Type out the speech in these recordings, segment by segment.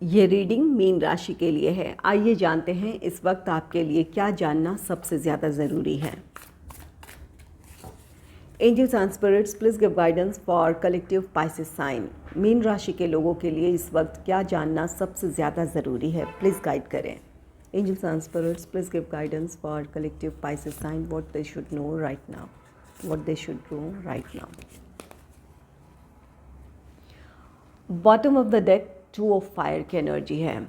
ये reading mean राशि के लिए है। आइए जानते हैं इस वक्त आपके लिए क्या जानना सबसे ज़्यादा ज़रूरी है। Angels and spirits please give guidance for collective Pisces sign. मीन राशि के लोगों के लिए इस वक्त क्या जानना सबसे ज़्यादा ज़रूरी है, प्लीज़ गाइड करें। Angels and spirits please give guidance for collective Pisces sign, what they should know right now, what they should know right now. Bottom of the deck 2 of fire की एनर्जी है।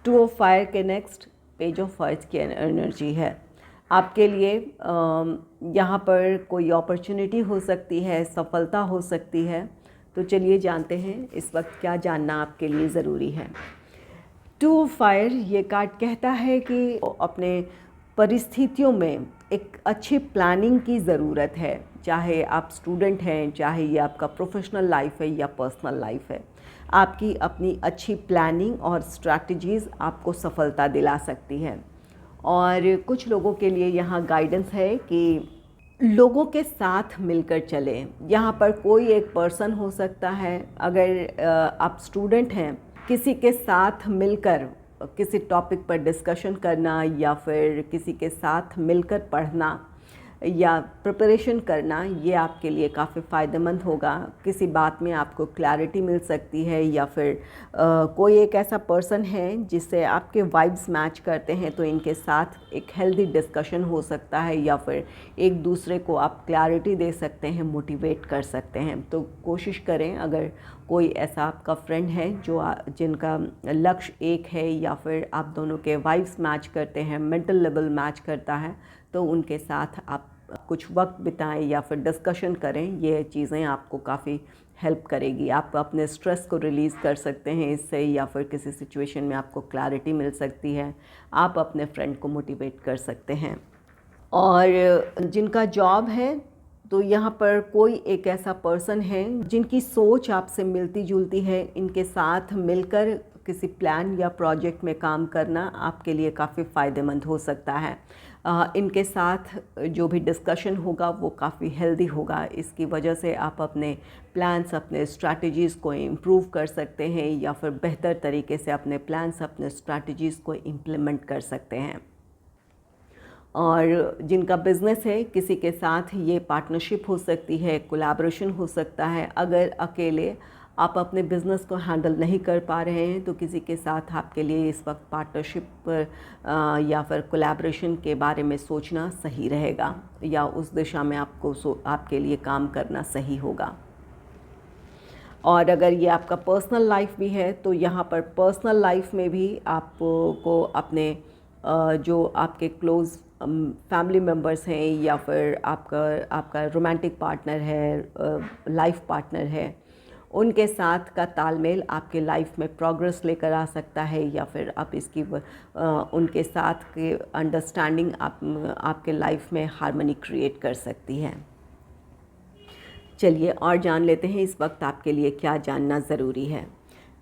Two of fire के next page of earth की energy है। आपके लिए यहाँ पर कोई अपॉर्चुनिटी हो सकती है, सफलता हो सकती है। तो चलिए जानते हैं इस वक्त क्या जानना आपके लिए ज़रूरी है। टू ऑफ फायर ये कार्ड कहता है कि अपने परिस्थितियों में एक अच्छी प्लानिंग की ज़रूरत है, चाहे आप स्टूडेंट हैं, चाहे ये आपका प्रोफेशनल लाइफ है या पर्सनल लाइफ है। आपकी अपनी अच्छी प्लानिंग और स्ट्रैटेजीज़ आपको सफलता दिला सकती है। और कुछ लोगों के लिए यहाँ गाइडेंस है कि लोगों के साथ मिलकर चलें। यहाँ पर कोई एक पर्सन हो सकता है, अगर आप स्टूडेंट हैं, किसी के साथ मिलकर किसी टॉपिक पर डिस्कशन करना या फिर किसी के साथ मिलकर पढ़ना या प्रिपरेशन करना, ये आपके लिए काफ़ी फ़ायदेमंद होगा। किसी बात में आपको क्लैरिटी मिल सकती है या फिर कोई एक ऐसा पर्सन है जिससे आपके वाइब्स मैच करते हैं, तो इनके साथ एक हेल्दी डिस्कशन हो सकता है या फिर एक दूसरे को आप क्लैरिटी दे सकते हैं, मोटिवेट कर सकते हैं। तो कोशिश करें, अगर कोई ऐसा आपका फ्रेंड है जिनका लक्ष्य एक है या फिर आप दोनों के वाइब्स मैच करते हैं, मेंटल लेवल मैच करता है, तो उनके साथ आप कुछ वक्त बिताएं या फिर डिस्कशन करें। ये चीज़ें आपको काफ़ी हेल्प करेगी। आप अपने स्ट्रेस को रिलीज़ कर सकते हैं इससे, या फिर किसी सिचुएशन में आपको क्लैरिटी मिल सकती है। आप अपने फ्रेंड को मोटिवेट कर सकते हैं। और जिनका जॉब है, तो यहाँ पर कोई एक ऐसा पर्सन है जिनकी सोच आपसे मिलती जुलती है। इनके साथ मिलकर किसी प्लान या प्रोजेक्ट में काम करना आपके लिए काफ़ी फ़ायदेमंद हो सकता है। इनके साथ जो भी डिस्कशन होगा वो काफ़ी हेल्दी होगा। इसकी वजह से आप अपने प्लान्स, अपने स्ट्रैटेजीज़ को इम्प्रूव कर सकते हैं या फिर बेहतर तरीके से अपने प्लान्स, अपने स्ट्रैटेजीज़ को इम्प्लीमेंट कर सकते हैं। और जिनका बिज़नेस है, किसी के साथ ये पार्टनरशिप हो सकती है, कोलैबोरेशन हो सकता है। अगर अकेले आप अपने बिज़नेस को हैंडल नहीं कर पा रहे हैं, तो किसी के साथ आपके लिए इस वक्त पार्टनरशिप या फिर कोलैबोरेशन के बारे में सोचना सही रहेगा, या उस दिशा में आपके लिए काम करना सही होगा। और अगर ये आपका पर्सनल लाइफ भी है, तो यहाँ पर पर्सनल लाइफ में भी आपको अपने जो आपके क्लोज़ फैमिली मेम्बर्स हैं या फिर आपका रोमांटिक पार्टनर है, लाइफ पार्टनर है, उनके साथ का तालमेल आपके लाइफ में प्रोग्रेस लेकर आ सकता है, या फिर आप उनके साथ के अंडरस्टैंडिंग आपके लाइफ में हार्मनी क्रिएट कर सकती है। चलिए और जान लेते हैं इस वक्त आपके लिए क्या जानना ज़रूरी है।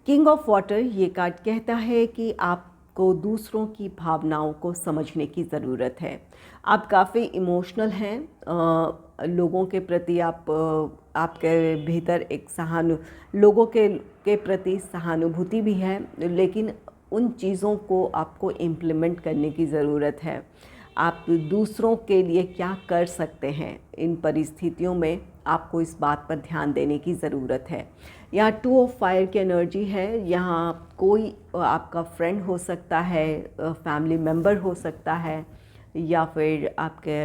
किंग ऑफ वाटर ये कार्ड कहता है कि आपको दूसरों की भावनाओं को समझने की ज़रूरत है। आप काफ़ी इमोशनल हैं, लोगों के प्रति आपके भीतर एक लोगों के प्रति सहानुभूति भी है, लेकिन उन चीज़ों को आपको इम्प्लीमेंट करने की ज़रूरत है। आप दूसरों के लिए क्या कर सकते हैं, इन परिस्थितियों में आपको इस बात पर ध्यान देने की ज़रूरत है। यहाँ 2 ऑफ फायर की एनर्जी है। यहाँ कोई आपका फ्रेंड हो सकता है, फैमिली मेम्बर हो सकता है, या फिर आपके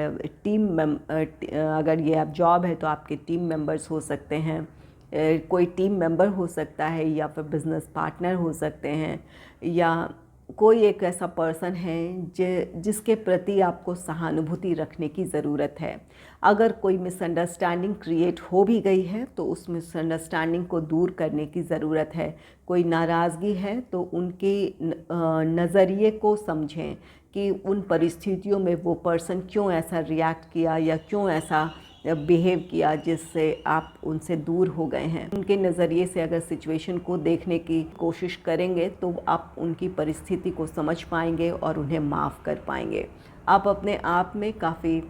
अगर ये आप जॉब है तो आपके टीम मेंबर्स हो सकते हैं, कोई टीम मेंबर हो सकता है, या फिर बिज़नेस पार्टनर हो सकते हैं, या कोई एक ऐसा पर्सन है जिसके प्रति आपको सहानुभूति रखने की ज़रूरत है। अगर कोई मिसअंडरस्टैंडिंग क्रिएट हो भी गई है, तो उस मिसअंडरस्टैंडिंग को दूर करने की ज़रूरत है। कोई नाराज़गी है तो उनके नज़रिए को समझें कि उन परिस्थितियों में वो पर्सन क्यों ऐसा रिएक्ट किया या क्यों ऐसा बिहेव किया जिससे आप उनसे दूर हो गए हैं। उनके नज़रिए से अगर सिचुएशन को देखने की कोशिश करेंगे तो आप उनकी परिस्थिति को समझ पाएंगे और उन्हें माफ़ कर पाएंगे। आप अपने आप में काफ़ी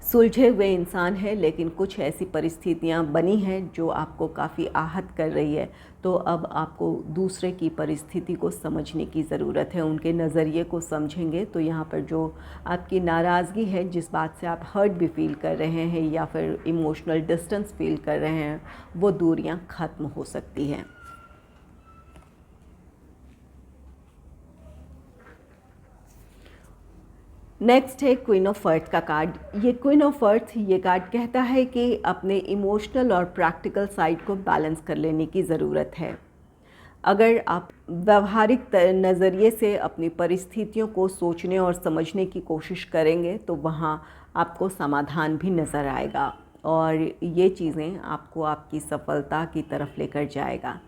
सुलझे हुए इंसान है, लेकिन कुछ ऐसी परिस्थितियां बनी हैं जो आपको काफ़ी आहत कर रही है। तो अब आपको दूसरे की परिस्थिति को समझने की ज़रूरत है, उनके नज़रिए को समझेंगे तो यहाँ पर जो आपकी नाराज़गी है, जिस बात से आप हर्ट भी फील कर रहे हैं या फिर इमोशनल डिस्टेंस फील कर रहे हैं, वो दूरियां ख़त्म हो सकती हैं। नेक्स्ट है क्वीन ऑफ अर्थ का कार्ड। ये क्वीन ऑफ अर्थ, ये कार्ड कहता है कि अपने इमोशनल और प्रैक्टिकल साइड को बैलेंस कर लेने की ज़रूरत है। अगर आप व्यवहारिक नज़रिए से अपनी परिस्थितियों को सोचने और समझने की कोशिश करेंगे तो वहाँ आपको समाधान भी नज़र आएगा और ये चीज़ें आपको आपकी सफलता की तरफ लेकर जाएगा।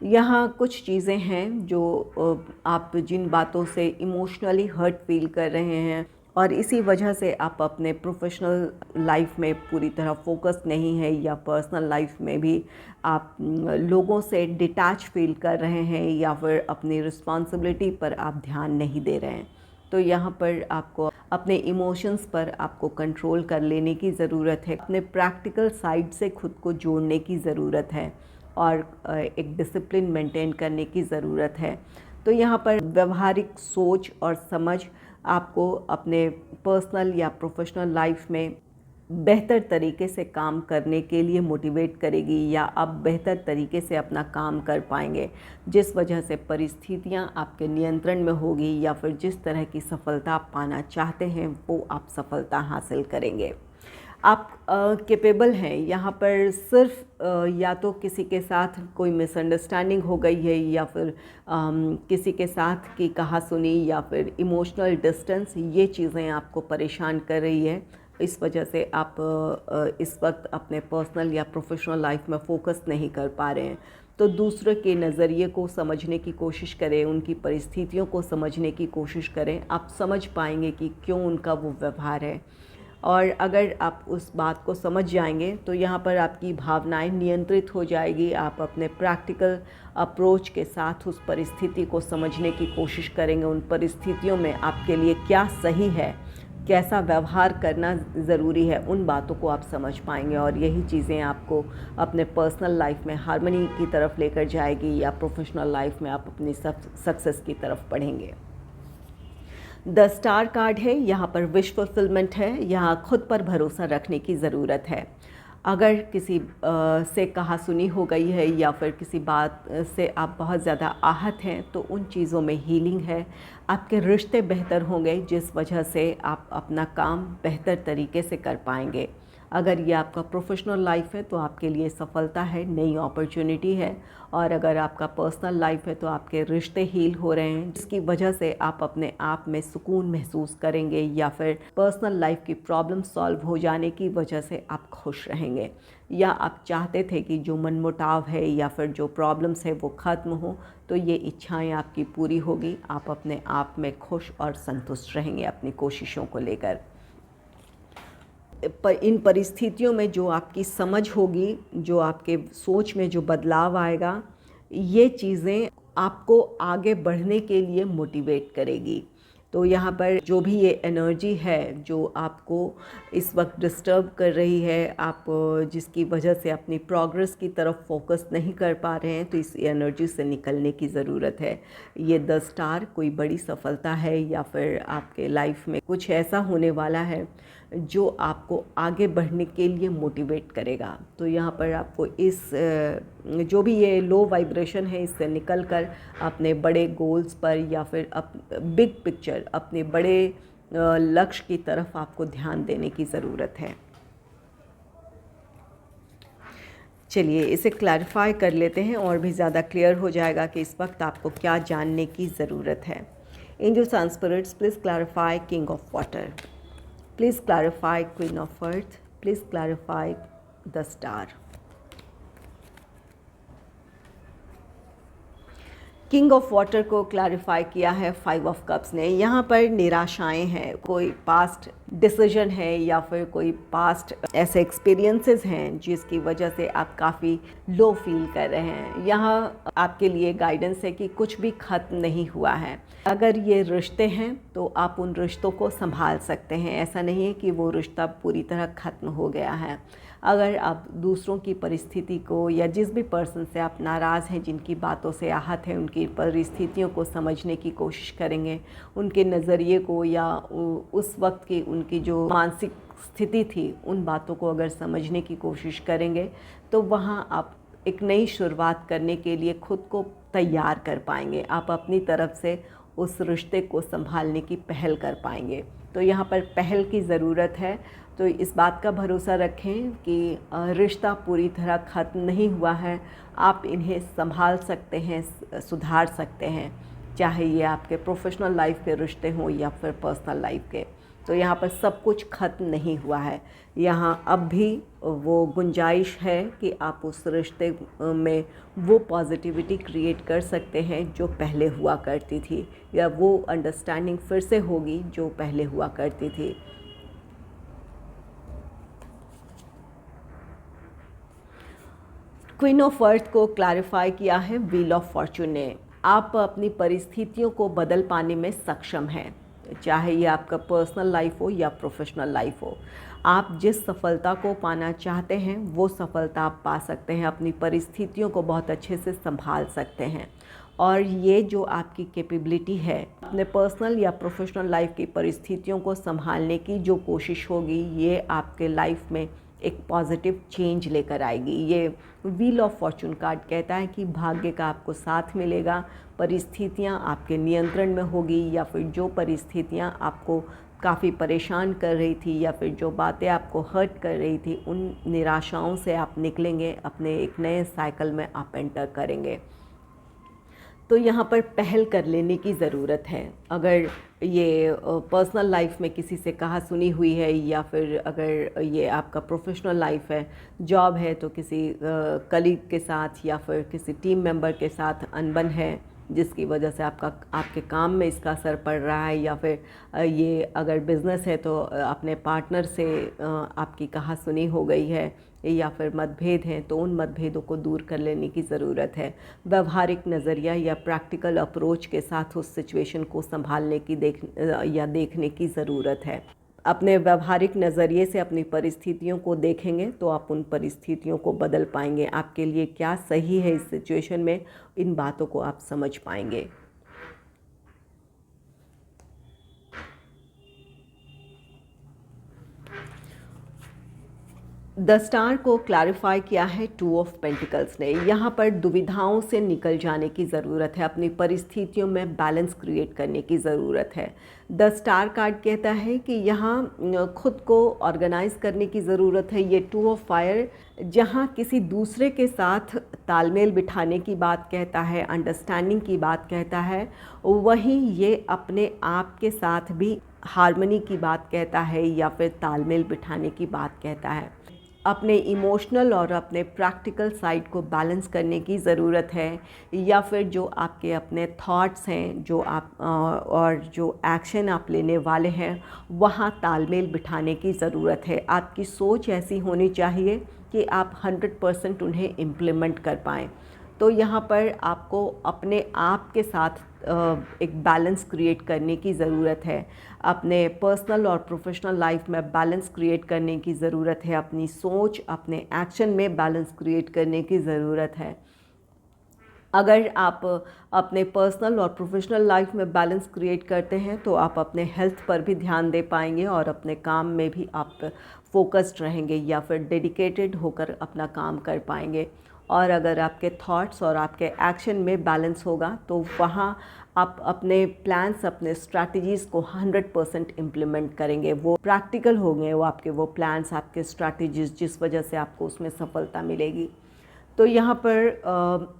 यहाँ कुछ चीज़ें हैं जो आप जिन बातों से इमोशनली हर्ट फील कर रहे हैं और इसी वजह से आप अपने प्रोफेशनल लाइफ में पूरी तरह फोकस नहीं है या पर्सनल लाइफ में भी आप लोगों से डिटैच फील कर रहे हैं या फिर अपनी रिस्पॉन्सिबिलिटी पर आप ध्यान नहीं दे रहे हैं, तो यहाँ पर आपको अपने इमोशंस पर आपको कंट्रोल कर लेने की ज़रूरत है। अपने प्रैक्टिकल साइड से खुद को जोड़ने की ज़रूरत है और एक डिसिप्लिन मेंटेन करने की ज़रूरत है। तो यहाँ पर व्यवहारिक सोच और समझ आपको अपने पर्सनल या प्रोफेशनल लाइफ में बेहतर तरीके से काम करने के लिए मोटिवेट करेगी या आप बेहतर तरीके से अपना काम कर पाएंगे, जिस वजह से परिस्थितियाँ आपके नियंत्रण में होगी या फिर जिस तरह की सफलता आप पाना चाहते हैं वो आप सफलता हासिल करेंगे। आप कैपेबल हैं। यहाँ पर सिर्फ या तो किसी के साथ कोई मिसअंडरस्टैंडिंग हो गई है या फिर किसी के साथ की कहासुनी या फिर इमोशनल डिस्टेंस, ये चीज़ें आपको परेशान कर रही है। इस वजह से आप इस वक्त अपने पर्सनल या प्रोफेशनल लाइफ में फ़ोकस नहीं कर पा रहे हैं। तो दूसरे के नज़रिए को समझने की कोशिश करें, उनकी परिस्थितियों को समझने की कोशिश करें। आप समझ पाएंगे कि क्यों उनका वो व्यवहार है और अगर आप उस बात को समझ जाएंगे तो यहाँ पर आपकी भावनाएं नियंत्रित हो जाएगी। आप अपने प्रैक्टिकल अप्रोच के साथ उस परिस्थिति को समझने की कोशिश करेंगे। उन परिस्थितियों में आपके लिए क्या सही है, कैसा व्यवहार करना ज़रूरी है, उन बातों को आप समझ पाएंगे और यही चीज़ें आपको अपने पर्सनल लाइफ में हार्मनी की तरफ लेकर जाएगी या प्रोफेशनल लाइफ में आप अपनी सक्सेस की तरफ बढ़ेंगे। द स्टार कार्ड है, यहाँ पर विश फुलफिलमेंट है। यहाँ खुद पर भरोसा रखने की ज़रूरत है। अगर किसी से कहासुनी हो गई है या फिर किसी बात से आप बहुत ज़्यादा आहत हैं तो उन चीज़ों में हीलिंग है। आपके रिश्ते बेहतर होंगे जिस वजह से आप अपना काम बेहतर तरीके से कर पाएंगे। अगर ये आपका प्रोफेशनल लाइफ है तो आपके लिए सफलता है, नई अपॉर्चुनिटी है। और अगर आपका पर्सनल लाइफ है तो आपके रिश्ते हील हो रहे हैं, जिसकी वजह से आप अपने आप में सुकून महसूस करेंगे या फिर पर्सनल लाइफ की प्रॉब्लम सॉल्व हो जाने की वजह से आप खुश रहेंगे। या आप चाहते थे कि जो मनमुटाव है या फिर जो प्रॉब्लम्स है वो ख़त्म हो, तो ये इच्छाएं आपकी पूरी होगी। आप अपने आप में खुश और संतुष्ट रहेंगे अपनी कोशिशों को लेकर। पर इन परिस्थितियों में जो आपकी समझ होगी, जो आपके सोच में जो बदलाव आएगा, ये चीज़ें आपको आगे बढ़ने के लिए मोटिवेट करेगी। तो यहाँ पर जो भी ये एनर्जी है जो आपको इस वक्त डिस्टर्ब कर रही है, आप जिसकी वजह से अपनी प्रोग्रेस की तरफ फोकस नहीं कर पा रहे हैं, तो इस एनर्जी से निकलने की ज़रूरत है। ये द स्टार कोई बड़ी सफलता है या फिर आपके लाइफ में कुछ ऐसा होने वाला है जो आपको आगे बढ़ने के लिए मोटिवेट करेगा। तो यहाँ पर आपको इस जो भी ये लो वाइब्रेशन है इससे निकल कर अपने बड़े गोल्स पर या फिर बिग पिक्चर, अपने बड़े लक्ष्य की तरफ आपको ध्यान देने की ज़रूरत है। चलिए इसे क्लैरिफाई कर लेते हैं और भी ज़्यादा क्लियर हो जाएगा कि इस वक्त आपको क्या जानने की ज़रूरत है। Angels and spirits, please clarify king of water, please clarify queen of earth, please clarify the star। King of water को क्लैरिफाई किया है 5 ऑफ कप्स ने। यहाँ पर निराशाएं हैं, कोई पास्ट डिसीजन है या फिर कोई पास्ट ऐसे एक्सपीरियंसेस हैं जिसकी वजह से आप काफ़ी लो फील कर रहे हैं। यहाँ आपके लिए गाइडेंस है कि कुछ भी ख़त्म नहीं हुआ है। अगर ये रिश्ते हैं तो आप उन रिश्तों को संभाल सकते हैं, ऐसा नहीं है कि वो रिश्ता पूरी तरह ख़त्म हो गया है। अगर आप दूसरों की परिस्थिति को या जिस भी पर्सन से आप नाराज़ हैं, जिनकी बातों से आहत हैं, उनकी परिस्थितियों को समझने की कोशिश करेंगे, उनके नज़रिए को या उस वक्त की उनकी जो मानसिक स्थिति थी उन बातों को अगर समझने की कोशिश करेंगे तो वहाँ आप एक नई शुरुआत करने के लिए खुद को तैयार कर पाएंगे। आप अपनी तरफ से उस रिश्ते को संभालने की पहल कर पाएंगे। तो यहाँ पर पहल की ज़रूरत है। तो इस बात का भरोसा रखें कि रिश्ता पूरी तरह ख़त्म नहीं हुआ है, आप इन्हें संभाल सकते हैं, सुधार सकते हैं, चाहे ये आपके प्रोफेशनल लाइफ के रिश्ते हों या फिर पर्सनल लाइफ के। तो यहाँ पर सब कुछ ख़त्म नहीं हुआ है, यहाँ अब भी वो गुंजाइश है कि आप उस रिश्ते में वो पॉजिटिविटी क्रिएट कर सकते हैं जो पहले हुआ करती थी, या वो अंडरस्टैंडिंग फिर से होगी जो पहले हुआ करती थी। क्वीन ऑफ अर्थ को क्लैरिफाई किया है व्हील ऑफ फॉर्चून ने। आप अपनी परिस्थितियों को बदल पाने में सक्षम हैं, चाहे ये आपका पर्सनल लाइफ हो या प्रोफेशनल लाइफ हो। आप जिस सफलता को पाना चाहते हैं वो सफलता आप पा सकते हैं, अपनी परिस्थितियों को बहुत अच्छे से संभाल सकते हैं। और ये जो आपकी कैपेबिलिटी है, अपने पर्सनल या प्रोफेशनल लाइफ की परिस्थितियों को संभालने की जो कोशिश होगी, ये आपके लाइफ में एक पॉजिटिव चेंज लेकर आएगी। ये व्हील ऑफ फॉर्चून कार्ड कहता है कि भाग्य का आपको साथ मिलेगा, परिस्थितियाँ आपके नियंत्रण में होगी, या फिर जो परिस्थितियाँ आपको काफ़ी परेशान कर रही थी या फिर जो बातें आपको हर्ट कर रही थी, उन निराशाओं से आप निकलेंगे, अपने एक नए साइकिल में आप एंटर करेंगे। तो यहाँ पर पहल कर लेने की ज़रूरत है। अगर ये पर्सनल लाइफ में किसी से कहा सुनी हुई है, या फिर अगर ये आपका प्रोफेशनल लाइफ है, जॉब है, तो किसी कलीग के साथ या फिर किसी टीम मेंबर के साथ अनबन है जिसकी वजह से आपके काम में इसका असर पड़ रहा है, या फिर ये अगर बिज़नेस है तो अपने पार्टनर से आपकी कहा सुनी हो गई है, या फिर मतभेद हैं, तो उन मतभेदों को दूर कर लेने की ज़रूरत है। व्यवहारिक नज़रिया या प्रैक्टिकल अप्रोच के साथ उस सिचुएशन को संभालने की देखने की ज़रूरत है। अपने व्यवहारिक नज़रिए से अपनी परिस्थितियों को देखेंगे तो आप उन परिस्थितियों को बदल पाएंगे। आपके लिए क्या सही है इस सिचुएशन में, इन बातों को आप समझ पाएंगे। द स्टार को क्लैरिफाई किया है 2 ऑफ पेंटिकल्स ने। यहाँ पर दुविधाओं से निकल जाने की ज़रूरत है, अपनी परिस्थितियों में बैलेंस क्रिएट करने की ज़रूरत है। द स्टार कार्ड कहता है कि यहाँ खुद को ऑर्गेनाइज करने की ज़रूरत है। ये 2 ऑफ फायर जहाँ किसी दूसरे के साथ तालमेल बिठाने की बात कहता है, अंडरस्टैंडिंग की बात कहता है, वहीं ये अपने आप के साथ भी हार्मनी की बात कहता है या फिर तालमेल बिठाने की बात कहता है। अपने इमोशनल और अपने प्रैक्टिकल साइड को बैलेंस करने की ज़रूरत है, या फिर जो आपके अपने थॉट्स हैं, जो आप और जो एक्शन आप लेने वाले हैं, वहाँ तालमेल बिठाने की ज़रूरत है। आपकी सोच ऐसी होनी चाहिए कि आप 100% उन्हें इम्प्लीमेंट कर पाएँ। तो यहाँ पर आपको अपने आप के साथ एक बैलेंस क्रिएट करने की ज़रूरत है। अपने पर्सनल और प्रोफेशनल लाइफ में बैलेंस क्रिएट करने की ज़रूरत है। अपनी सोच, अपने एक्शन में बैलेंस क्रिएट करने की ज़रूरत है। अगर आप अपने पर्सनल और प्रोफेशनल लाइफ में बैलेंस क्रिएट करते हैं तो आप अपने हेल्थ पर भी ध्यान दे पाएंगे और अपने काम में भी आप फोकस्ड रहेंगे या फिर डेडिकेटेड होकर अपना काम कर पाएंगे। और अगर आपके थॉट्स और आपके एक्शन में बैलेंस होगा तो वहाँ आप अपने प्लान्स, अपने स्ट्रैटेजीज़ को 100% इम्प्लीमेंट करेंगे। वो प्रैक्टिकल होंगे, वो आपके वो प्लान्स, आपके स्ट्रैटेजीज़, जिस वजह से आपको उसमें सफलता मिलेगी। तो यहाँ पर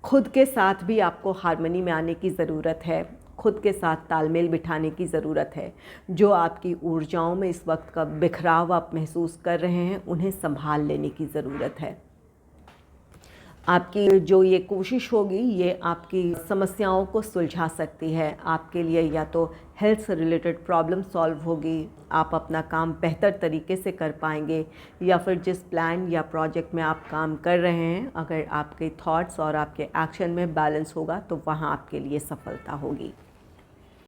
खुद के साथ भी आपको हार्मनी में आने की ज़रूरत है, खुद के साथ तालमेल बिठाने की ज़रूरत है। जो आपकी ऊर्जाओं में इस वक्त का बिखराव आप महसूस कर रहे हैं, उन्हें संभाल लेने की ज़रूरत है। आपकी जो ये कोशिश होगी ये आपकी समस्याओं को सुलझा सकती है। आपके लिए या तो हेल्थ से रिलेटेड प्रॉब्लम सॉल्व होगी, आप अपना काम बेहतर तरीके से कर पाएंगे, या फिर जिस प्लान या प्रोजेक्ट में आप काम कर रहे हैं अगर आपके थॉट्स और आपके एक्शन में बैलेंस होगा तो वहाँ आपके लिए सफलता होगी।